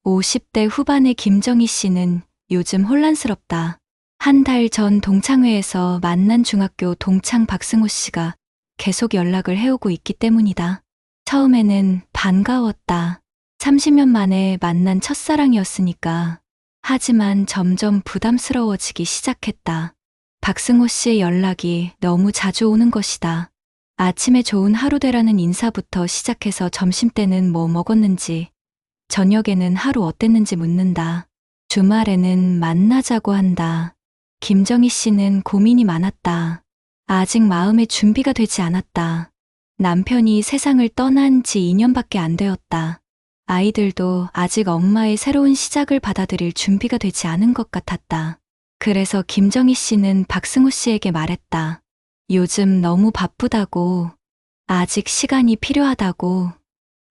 50대 후반의 김정희 씨는 요즘 혼란스럽다. 한 달 전 동창회에서 만난 중학교 동창 박승호 씨가 계속 연락을 해오고 있기 때문이다. 처음에는 반가웠다. 30년 만에 만난 첫사랑이었으니까. 하지만 점점 부담스러워지기 시작했다. 박승호 씨의 연락이 너무 자주 오는 것이다. 아침에 좋은 하루 되라는 인사부터 시작해서 점심때는 뭐 먹었는지, 저녁에는 하루 어땠는지 묻는다. 주말에는 만나자고 한다. 김정희 씨는 고민이 많았다. 아직 마음의 준비가 되지 않았다. 남편이 세상을 떠난 지 2년밖에 안 되었다. 아이들도 아직 엄마의 새로운 시작을 받아들일 준비가 되지 않은 것 같았다. 그래서 김정희 씨는 박승호 씨에게 말했다. 요즘 너무 바쁘다고, 아직 시간이 필요하다고.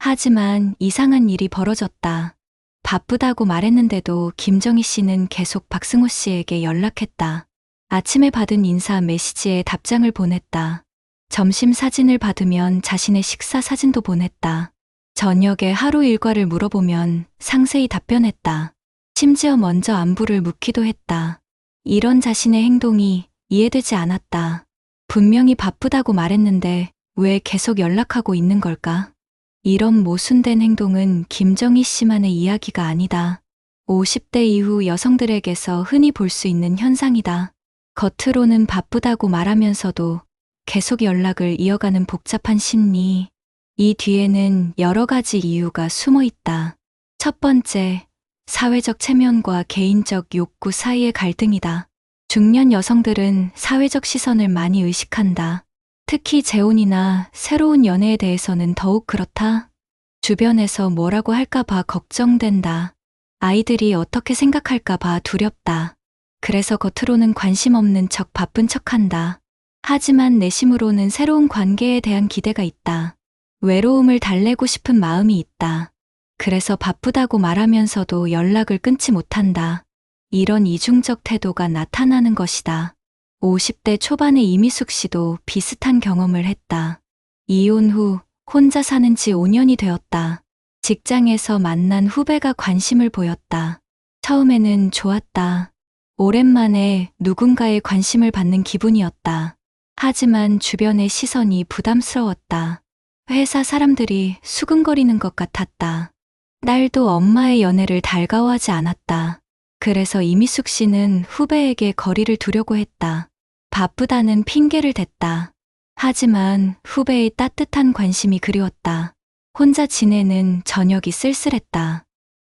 하지만 이상한 일이 벌어졌다. 바쁘다고 말했는데도 김정희 씨는 계속 박승호 씨에게 연락했다. 아침에 받은 인사 메시지에 답장을 보냈다. 점심 사진을 받으면 자신의 식사 사진도 보냈다. 저녁에 하루 일과를 물어보면 상세히 답변했다. 심지어 먼저 안부를 묻기도 했다. 이런 자신의 행동이 이해되지 않았다. 분명히 바쁘다고 말했는데 왜 계속 연락하고 있는 걸까? 이런 모순된 행동은 김정희 씨만의 이야기가 아니다. 50대 이후 여성들에게서 흔히 볼 수 있는 현상이다. 겉으로는 바쁘다고 말하면서도 계속 연락을 이어가는 복잡한 심리. 이 뒤에는 여러 가지 이유가 숨어 있다. 첫 번째, 사회적 체면과 개인적 욕구 사이의 갈등이다. 중년 여성들은 사회적 시선을 많이 의식한다. 특히 재혼이나 새로운 연애에 대해서는 더욱 그렇다. 주변에서 뭐라고 할까봐 걱정된다. 아이들이 어떻게 생각할까봐 두렵다. 그래서 겉으로는 관심 없는 척 바쁜 척한다. 하지만 내심으로는 새로운 관계에 대한 기대가 있다. 외로움을 달래고 싶은 마음이 있다. 그래서 바쁘다고 말하면서도 연락을 끊지 못한다. 이런 이중적 태도가 나타나는 것이다. 50대 초반의 이미숙 씨도 비슷한 경험을 했다. 이혼 후 혼자 사는 지 5년이 되었다. 직장에서 만난 후배가 관심을 보였다. 처음에는 좋았다. 오랜만에 누군가의 관심을 받는 기분이었다. 하지만 주변의 시선이 부담스러웠다. 회사 사람들이 수근거리는 것 같았다. 딸도 엄마의 연애를 달가워하지 않았다. 그래서 이미숙 씨는 후배에게 거리를 두려고 했다. 바쁘다는 핑계를 댔다. 하지만 후배의 따뜻한 관심이 그리웠다. 혼자 지내는 저녁이 쓸쓸했다.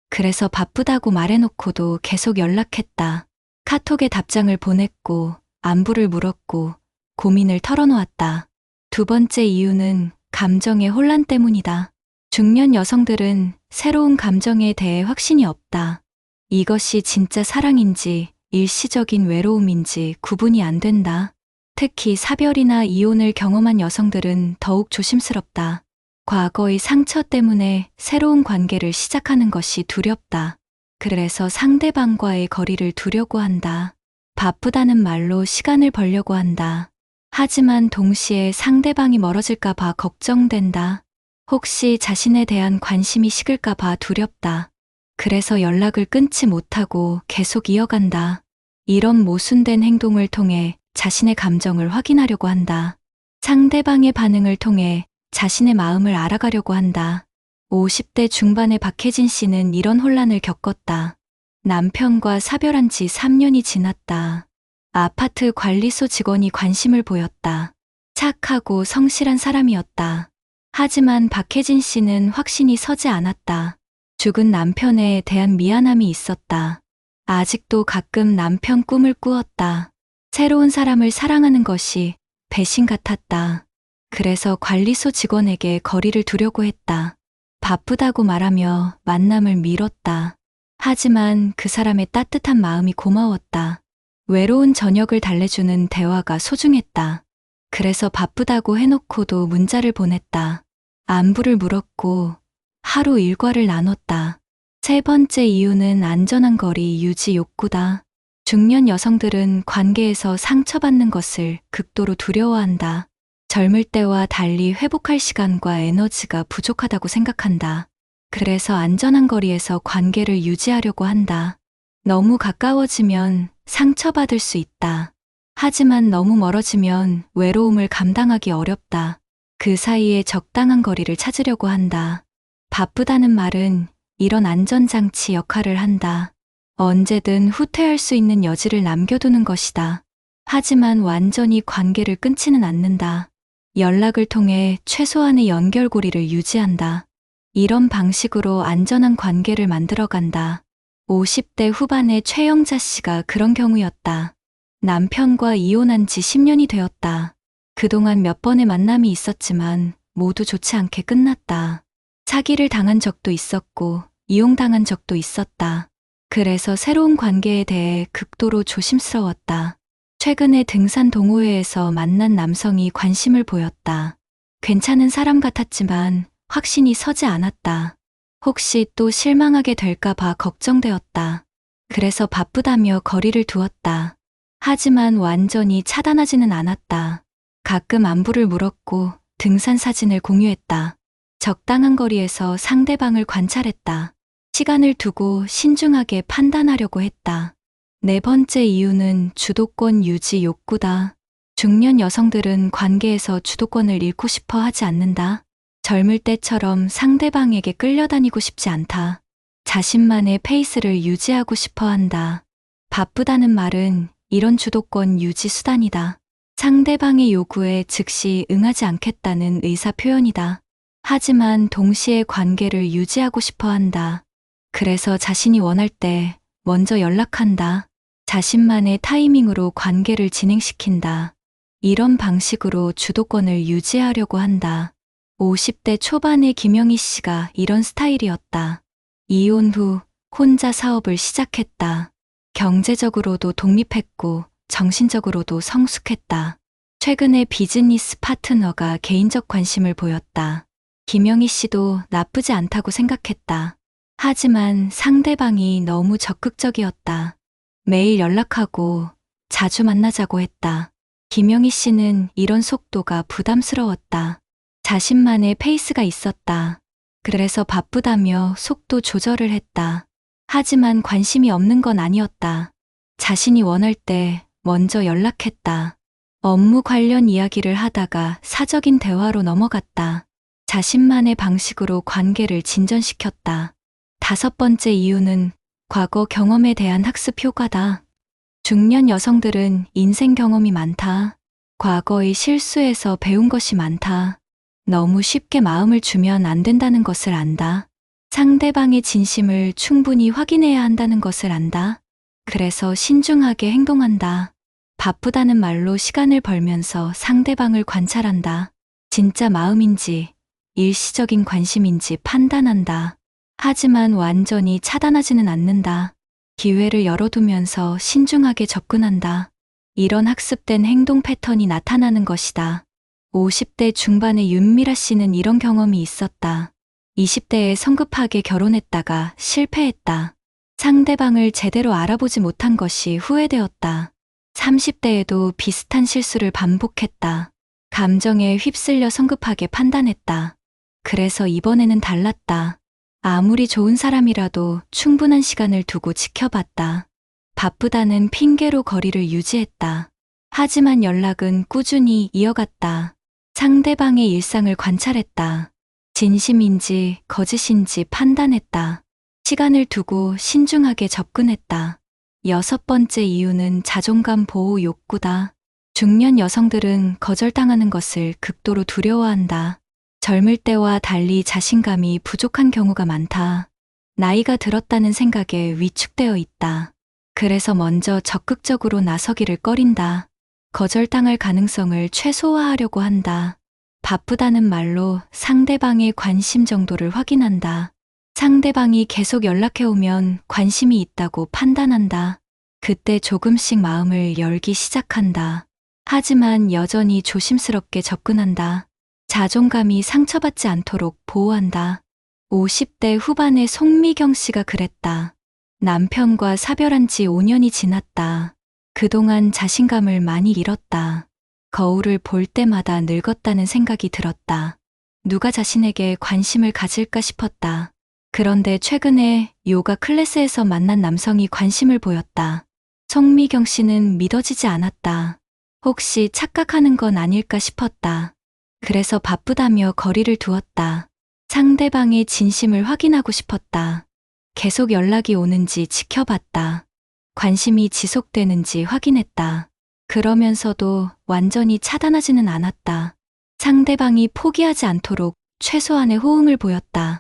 그래서 바쁘다고 말해놓고도 계속 연락했다. 카톡에 답장을 보냈고 안부를 물었고 고민을 털어놓았다. 두 번째 이유는 감정의 혼란 때문이다. 중년 여성들은 새로운 감정에 대해 확신이 없다. 이것이 진짜 사랑인지 일시적인 외로움인지 구분이 안 된다. 특히 사별이나 이혼을 경험한 여성들은 더욱 조심스럽다. 과거의 상처 때문에 새로운 관계를 시작하는 것이 두렵다. 그래서 상대방과의 거리를 두려고 한다. 바쁘다는 말로 시간을 벌려고 한다. 하지만 동시에 상대방이 멀어질까 봐 걱정된다. 혹시 자신에 대한 관심이 식을까 봐 두렵다. 그래서 연락을 끊지 못하고 계속 이어간다. 이런 모순된 행동을 통해 자신의 감정을 확인하려고 한다. 상대방의 반응을 통해 자신의 마음을 알아가려고 한다. 50대 중반의 박혜진 씨는 이런 혼란을 겪었다. 남편과 사별한 지 3년이 지났다. 아파트 관리소 직원이 관심을 보였다. 착하고 성실한 사람이었다. 하지만 박혜진 씨는 확신이 서지 않았다. 죽은 남편에 대한 미안함이 있었다. 아직도 가끔 남편 꿈을 꾸었다. 새로운 사람을 사랑하는 것이 배신 같았다. 그래서 관리소 직원에게 거리를 두려고 했다. 바쁘다고 말하며 만남을 미뤘다. 하지만 그 사람의 따뜻한 마음이 고마웠다. 외로운 저녁을 달래주는 대화가 소중했다. 그래서 바쁘다고 해놓고도 문자를 보냈다. 안부를 물었고 하루 일과를 나눴다. 세 번째 이유는 안전한 거리 유지 욕구다. 중년 여성들은 관계에서 상처받는 것을 극도로 두려워한다. 젊을 때와 달리 회복할 시간과 에너지가 부족하다고 생각한다. 그래서 안전한 거리에서 관계를 유지하려고 한다. 너무 가까워지면 상처받을 수 있다. 하지만 너무 멀어지면 외로움을 감당하기 어렵다. 그 사이에 적당한 거리를 찾으려고 한다. 바쁘다는 말은 이런 안전장치 역할을 한다. 언제든 후퇴할 수 있는 여지를 남겨두는 것이다. 하지만 완전히 관계를 끊지는 않는다. 연락을 통해 최소한의 연결고리를 유지한다. 이런 방식으로 안전한 관계를 만들어간다. 50대 후반의 최영자 씨가 그런 경우였다. 남편과 이혼한 지 10년이 되었다. 그동안 몇 번의 만남이 있었지만 모두 좋지 않게 끝났다. 사기를 당한 적도 있었고 이용당한 적도 있었다. 그래서 새로운 관계에 대해 극도로 조심스러웠다. 최근에 등산 동호회에서 만난 남성이 관심을 보였다. 괜찮은 사람 같았지만 확신이 서지 않았다. 혹시 또 실망하게 될까봐 걱정되었다. 그래서 바쁘다며 거리를 두었다. 하지만 완전히 차단하지는 않았다. 가끔 안부를 물었고 등산 사진을 공유했다. 적당한 거리에서 상대방을 관찰했다. 시간을 두고 신중하게 판단하려고 했다. 네 번째 이유는 주도권 유지 욕구다. 중년 여성들은 관계에서 주도권을 잃고 싶어 하지 않는다. 젊을 때처럼 상대방에게 끌려다니고 싶지 않다. 자신만의 페이스를 유지하고 싶어 한다. 바쁘다는 말은 이런 주도권 유지 수단이다. 상대방의 요구에 즉시 응하지 않겠다는 의사 표현이다. 하지만 동시에 관계를 유지하고 싶어 한다. 그래서 자신이 원할 때 먼저 연락한다. 자신만의 타이밍으로 관계를 진행시킨다. 이런 방식으로 주도권을 유지하려고 한다. 50대 초반의 김영희 씨가 이런 스타일이었다. 이혼 후 혼자 사업을 시작했다. 경제적으로도 독립했고 정신적으로도 성숙했다. 최근에 비즈니스 파트너가 개인적 관심을 보였다. 김영희 씨도 나쁘지 않다고 생각했다. 하지만 상대방이 너무 적극적이었다. 매일 연락하고 자주 만나자고 했다. 김영희 씨는 이런 속도가 부담스러웠다. 자신만의 페이스가 있었다. 그래서 바쁘다며 속도 조절을 했다. 하지만 관심이 없는 건 아니었다. 자신이 원할 때 먼저 연락했다. 업무 관련 이야기를 하다가 사적인 대화로 넘어갔다. 자신만의 방식으로 관계를 진전시켰다. 다섯 번째 이유는 과거 경험에 대한 학습 효과다. 중년 여성들은 인생 경험이 많다. 과거의 실수에서 배운 것이 많다. 너무 쉽게 마음을 주면 안 된다는 것을 안다. 상대방의 진심을 충분히 확인해야 한다는 것을 안다. 그래서 신중하게 행동한다. 바쁘다는 말로 시간을 벌면서 상대방을 관찰한다. 진짜 마음인지 일시적인 관심인지 판단한다. 하지만 완전히 차단하지는 않는다. 기회를 열어두면서 신중하게 접근한다. 이런 학습된 행동 패턴이 나타나는 것이다. 50대 중반의 윤미라 씨는 이런 경험이 있었다. 20대에 성급하게 결혼했다가 실패했다. 상대방을 제대로 알아보지 못한 것이 후회되었다. 30대에도 비슷한 실수를 반복했다. 감정에 휩쓸려 성급하게 판단했다. 그래서 이번에는 달랐다. 아무리 좋은 사람이라도 충분한 시간을 두고 지켜봤다. 바쁘다는 핑계로 거리를 유지했다. 하지만 연락은 꾸준히 이어갔다. 상대방의 일상을 관찰했다. 진심인지 거짓인지 판단했다. 시간을 두고 신중하게 접근했다. 여섯 번째 이유는 자존감 보호 욕구다. 중년 여성들은 거절당하는 것을 극도로 두려워한다. 젊을 때와 달리 자신감이 부족한 경우가 많다. 나이가 들었다는 생각에 위축되어 있다. 그래서 먼저 적극적으로 나서기를 꺼린다. 거절당할 가능성을 최소화하려고 한다. 바쁘다는 말로 상대방의 관심 정도를 확인한다. 상대방이 계속 연락해오면 관심이 있다고 판단한다. 그때 조금씩 마음을 열기 시작한다. 하지만 여전히 조심스럽게 접근한다. 자존감이 상처받지 않도록 보호한다. 50대 후반의 송미경 씨가 그랬다. 남편과 사별한 지 5년이 지났다. 그동안 자신감을 많이 잃었다. 거울을 볼 때마다 늙었다는 생각이 들었다. 누가 자신에게 관심을 가질까 싶었다. 그런데 최근에 요가 클래스에서 만난 남성이 관심을 보였다. 송미경 씨는 믿어지지 않았다. 혹시 착각하는 건 아닐까 싶었다. 그래서 바쁘다며 거리를 두었다. 상대방의 진심을 확인하고 싶었다. 계속 연락이 오는지 지켜봤다. 관심이 지속되는지 확인했다. 그러면서도 완전히 차단하지는 않았다. 상대방이 포기하지 않도록 최소한의 호응을 보였다.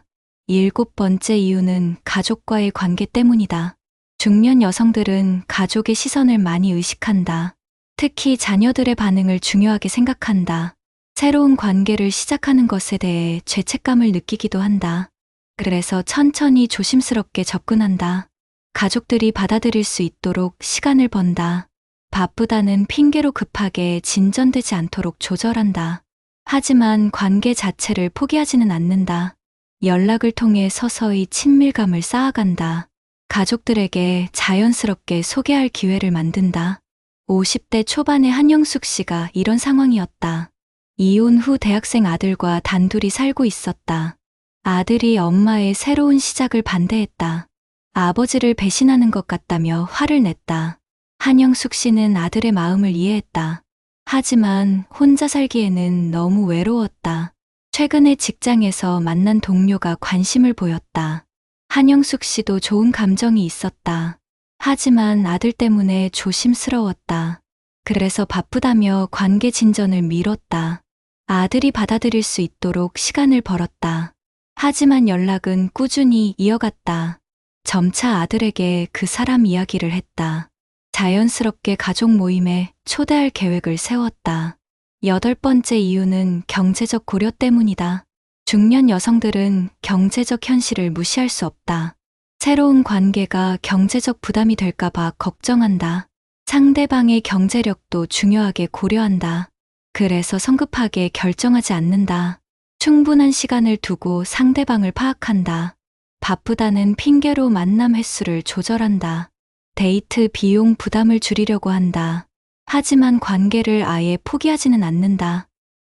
7번째 이유는 가족과의 관계 때문이다. 중년 여성들은 가족의 시선을 많이 의식한다. 특히 자녀들의 반응을 중요하게 생각한다. 새로운 관계를 시작하는 것에 대해 죄책감을 느끼기도 한다. 그래서 천천히 조심스럽게 접근한다. 가족들이 받아들일 수 있도록 시간을 번다. 바쁘다는 핑계로 급하게 진전되지 않도록 조절한다. 하지만 관계 자체를 포기하지는 않는다. 연락을 통해 서서히 친밀감을 쌓아간다. 가족들에게 자연스럽게 소개할 기회를 만든다. 50대 초반의 한영숙 씨가 이런 상황이었다. 이혼 후 대학생 아들과 단둘이 살고 있었다. 아들이 엄마의 새로운 시작을 반대했다. 아버지를 배신하는 것 같다며 화를 냈다. 한영숙 씨는 아들의 마음을 이해했다. 하지만 혼자 살기에는 너무 외로웠다. 최근에 직장에서 만난 동료가 관심을 보였다. 한영숙 씨도 좋은 감정이 있었다. 하지만 아들 때문에 조심스러웠다. 그래서 바쁘다며 관계 진전을 미뤘다. 아들이 받아들일 수 있도록 시간을 벌었다. 하지만 연락은 꾸준히 이어갔다. 점차 아들에게 그 사람 이야기를 했다. 자연스럽게 가족 모임에 초대할 계획을 세웠다. 8번째 이유는 경제적 고려 때문이다. 중년 여성들은 경제적 현실을 무시할 수 없다. 새로운 관계가 경제적 부담이 될까봐 걱정한다. 상대방의 경제력도 중요하게 고려한다. 그래서 성급하게 결정하지 않는다. 충분한 시간을 두고 상대방을 파악한다. 바쁘다는 핑계로 만남 횟수를 조절한다. 데이트 비용 부담을 줄이려고 한다. 하지만 관계를 아예 포기하지는 않는다.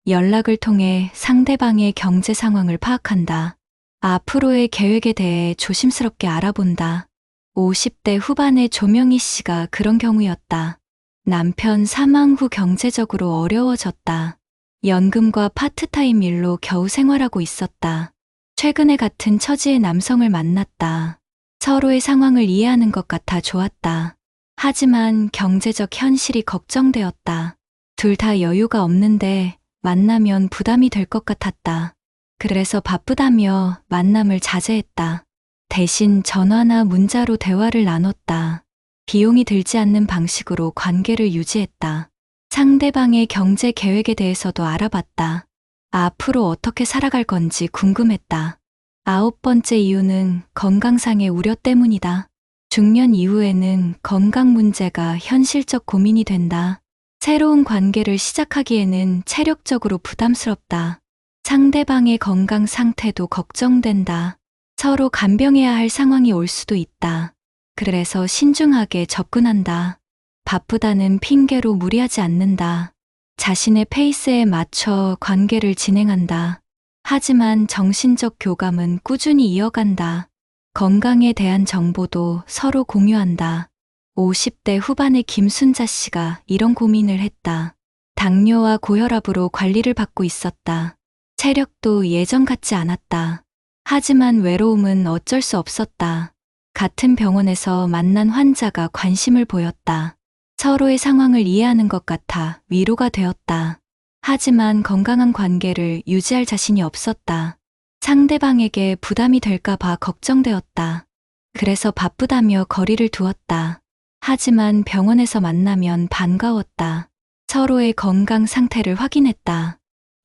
연락을 통해 상대방의 경제 상황을 파악한다. 앞으로의 계획에 대해 조심스럽게 알아본다. 50대 후반의 조명희 씨가 그런 경우였다. 남편 사망 후 경제적으로 어려워졌다. 연금과 파트타임 일로 겨우 생활하고 있었다. 최근에 같은 처지의 남성을 만났다. 서로의 상황을 이해하는 것 같아 좋았다. 하지만 경제적 현실이 걱정되었다. 둘 다 여유가 없는데 만나면 부담이 될 것 같았다. 그래서 바쁘다며 만남을 자제했다. 대신 전화나 문자로 대화를 나눴다. 비용이 들지 않는 방식으로 관계를 유지했다. 상대방의 경제 계획에 대해서도 알아봤다. 앞으로 어떻게 살아갈 건지 궁금했다. 9번째 이유는 건강상의 우려 때문이다. 중년 이후에는 건강 문제가 현실적 고민이 된다. 새로운 관계를 시작하기에는 체력적으로 부담스럽다. 상대방의 건강 상태도 걱정된다. 서로 간병해야 할 상황이 올 수도 있다. 그래서 신중하게 접근한다. 바쁘다는 핑계로 무리하지 않는다. 자신의 페이스에 맞춰 관계를 진행한다. 하지만 정신적 교감은 꾸준히 이어간다. 건강에 대한 정보도 서로 공유한다. 50대 후반의 김순자 씨가 이런 고민을 했다. 당뇨와 고혈압으로 관리를 받고 있었다. 체력도 예전 같지 않았다. 하지만 외로움은 어쩔 수 없었다. 같은 병원에서 만난 환자가 관심을 보였다. 서로의 상황을 이해하는 것 같아 위로가 되었다. 하지만 건강한 관계를 유지할 자신이 없었다. 상대방에게 부담이 될까봐 걱정되었다. 그래서 바쁘다며 거리를 두었다. 하지만 병원에서 만나면 반가웠다. 서로의 건강 상태를 확인했다.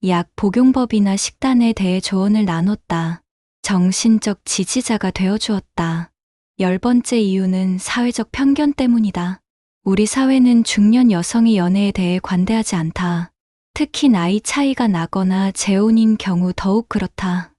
약 복용법이나 식단에 대해 조언을 나눴다. 정신적 지지자가 되어주었다. 10번째 이유는 사회적 편견 때문이다. 우리 사회는 중년 여성의 연애에 대해 관대하지 않다. 특히 나이 차이가 나거나 재혼인 경우 더욱 그렇다.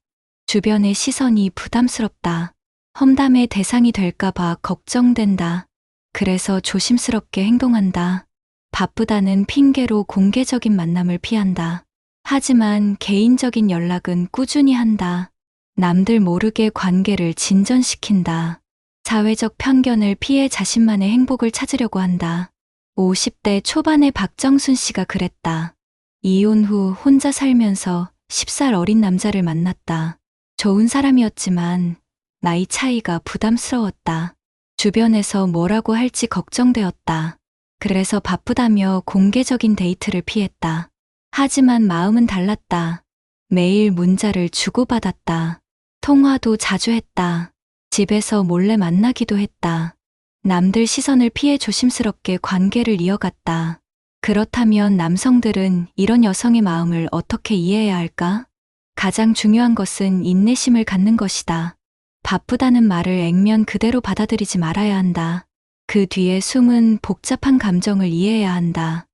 주변의 시선이 부담스럽다. 험담의 대상이 될까봐 걱정된다. 그래서 조심스럽게 행동한다. 바쁘다는 핑계로 공개적인 만남을 피한다. 하지만 개인적인 연락은 꾸준히 한다. 남들 모르게 관계를 진전시킨다. 사회적 편견을 피해 자신만의 행복을 찾으려고 한다. 50대 초반의 박정순 씨가 그랬다. 이혼 후 혼자 살면서 10살 어린 남자를 만났다. 좋은 사람이었지만 나이 차이가 부담스러웠다. 주변에서 뭐라고 할지 걱정되었다. 그래서 바쁘다며 공개적인 데이트를 피했다. 하지만 마음은 달랐다. 매일 문자를 주고받았다. 통화도 자주 했다. 집에서 몰래 만나기도 했다. 남들 시선을 피해 조심스럽게 관계를 이어갔다. 그렇다면 남성들은 이런 여성의 마음을 어떻게 이해해야 할까? 가장 중요한 것은 인내심을 갖는 것이다. 바쁘다는 말을 액면 그대로 받아들이지 말아야 한다. 그 뒤에 숨은 복잡한 감정을 이해해야 한다.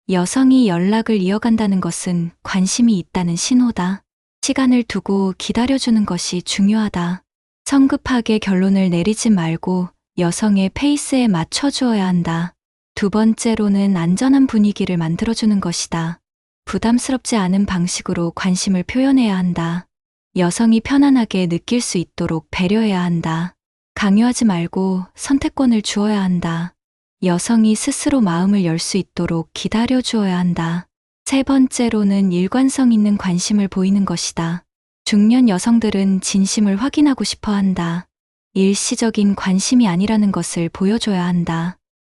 여성이 연락을 이어간다는 것은 관심이 있다는 신호다. 시간을 두고 기다려주는 것이 중요하다. 성급하게 결론을 내리지 말고 여성의 페이스에 맞춰주어야 한다. 두 번째로는 안전한 분위기를 만들어주는 것이다. 부담스럽지 않은 방식으로 관심을 표현해야 한다. 여성이 편안하게 느낄 수 있도록 배려해야 한다. 강요하지 말고 선택권을 주어야 한다. 여성이 스스로 마음을 열 수 있도록 기다려 주어야 한다. 세 번째로는 일관성 있는 관심을 보이는 것이다. 중년 여성들은 진심을 확인하고 싶어 한다. 일시적인 관심이 아니라는 것을 보여줘야 한다.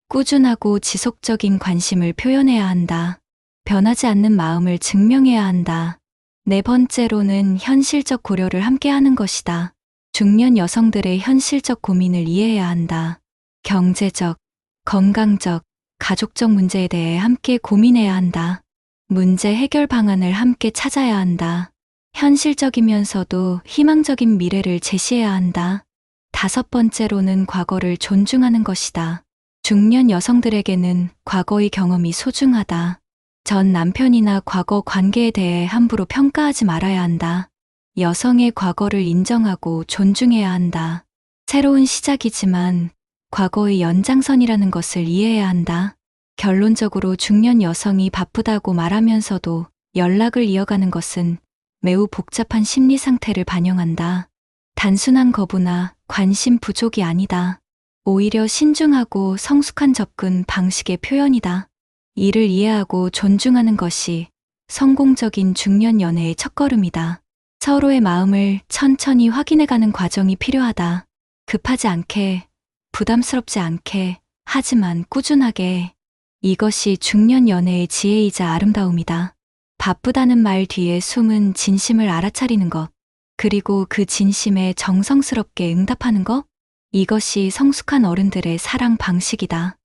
꾸준하고 지속적인 관심을 표현해야 한다. 변하지 않는 마음을 증명해야 한다. 네 번째로는 현실적 고려를 함께 하는 것이다. 중년 여성들의 현실적 고민을 이해해야 한다. 경제적, 건강적, 가족적 문제에 대해 함께 고민해야 한다. 문제 해결 방안을 함께 찾아야 한다. 현실적이면서도 희망적인 미래를 제시해야 한다. 다섯 번째로는 과거를 존중하는 것이다. 중년 여성들에게는 과거의 경험이 소중하다. 전 남편이나 과거 관계에 대해 함부로 평가하지 말아야 한다. 여성의 과거를 인정하고 존중해야 한다. 새로운 시작이지만 과거의 연장선이라는 것을 이해해야 한다. 결론적으로 중년 여성이 바쁘다고 말하면서도 연락을 이어가는 것은 매우 복잡한 심리 상태를 반영한다. 단순한 거부나 관심 부족이 아니다. 오히려 신중하고 성숙한 접근 방식의 표현이다. 이를 이해하고 존중하는 것이 성공적인 중년 연애의 첫걸음이다. 서로의 마음을 천천히 확인해가는 과정이 필요하다. 급하지 않게, 부담스럽지 않게, 하지만 꾸준하게. 이것이 중년 연애의 지혜이자 아름다움이다. 바쁘다는 말 뒤에 숨은 진심을 알아차리는 것, 그리고 그 진심에 정성스럽게 응답하는 것, 이것이 성숙한 어른들의 사랑 방식이다.